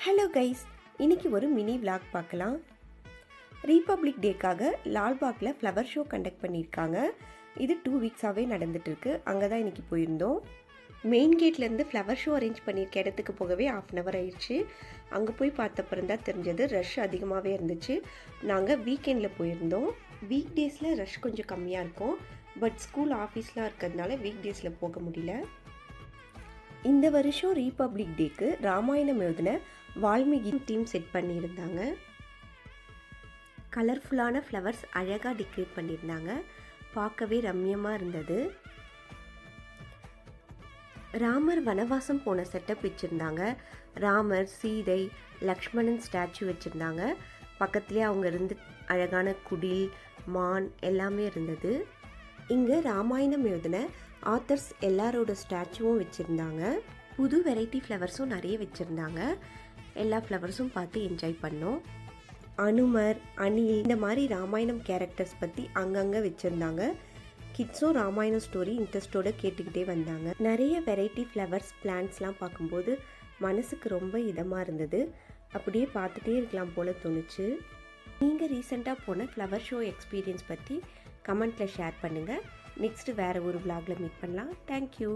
Hello guys, இன்னைக்கு ஒரு mini vlog பார்க்கலாம். ரீபப்ளிக் டேக்காக லால்பாகில் ஃப்ளவர் ஷோ கண்டக்ட் பண்ணியிருக்காங்க. இது 2 வீக்ஸாகவே நடந்துட்டுருக்கு. அங்கே தான் இன்றைக்கி போயிருந்தோம். மெயின் கேட்லேருந்து ஃப்ளவர் ஷோ அரேஞ்ச் பண்ணியிருக்க இடத்துக்கு போகவே 1/2 hour ஆயிடுச்சு. அங்கே போய் பார்த்தப்பறம் தான் தெரிஞ்சது ரஷ் அதிகமாகவே இருந்துச்சு. நாங்கள் வீக்கெண்டில் போயிருந்தோம். வீக் டேஸில் ரஷ் கொஞ்சம் கம்மியாக இருக்கும். பட் ஸ்கூல் ஆஃபீஸ்லாம் இருக்கிறதுனால வீக் டேஸில் போக முடியல. இந்த வருஷம் ரீபப்ளிக் டேக்கு ராமாயணம் எழுதின வால்மீகி டீம் செட் பண்ணியிருந்தாங்க. கலர்ஃபுல்லான ஃப்ளவர்ஸ் அழகாக டெக்கரேட் பண்ணியிருந்தாங்க. பார்க்கவே ரம்யமாக இருந்தது. ராமர் வனவாசம் போன செட்டப் வச்சுருந்தாங்க. ராமர், சீதை, லக்ஷ்மணன் ஸ்டாச்சு வச்சுருந்தாங்க. பக்கத்துலேயே அவங்க இருந்து அழகான குடில், மான் எல்லாமே இருந்தது. இங்கே ராமாயணம் எழுதின ஆத்தர்ஸ் எல்லாரோட ஸ்டாச்சுவும் வச்சுருந்தாங்க. புது வெரைட்டி ஃப்ளவர்ஸும் நிறைய வச்சுருந்தாங்க. எல்லா ஃப்ளவர்ஸும் பார்த்து என்ஜாய் பண்ணோம். அனுமர், அணில், இந்த மாதிரி ராமாயணம் கேரக்டர்ஸ் பற்றி அங்கங்கே வச்சுருந்தாங்க. கிட்ஸும் ராமாயணம் ஸ்டோரி இன்ட்ரெஸ்டோடு கேட்டுக்கிட்டே வந்தாங்க. நிறைய வெரைட்டி ஃப்ளவர்ஸ், பிளான்ட்ஸ்லாம் பார்க்கும்போது மனசுக்கு ரொம்ப இதமாக இருந்தது. அப்படியே பார்த்துட்டே இருக்கலாம் போல் தோணுச்சு. நீங்கள் ரீசெண்டாக போன ஃப்ளவர் ஷோ எக்ஸ்பீரியன்ஸ் பற்றி கமெண்ட்டில் ஷேர் பண்ணுங்கள். நெக்ஸ்ட்டு வேறு ஒரு விளாகில் மீட் பண்ணலாம். தேங்க்யூ.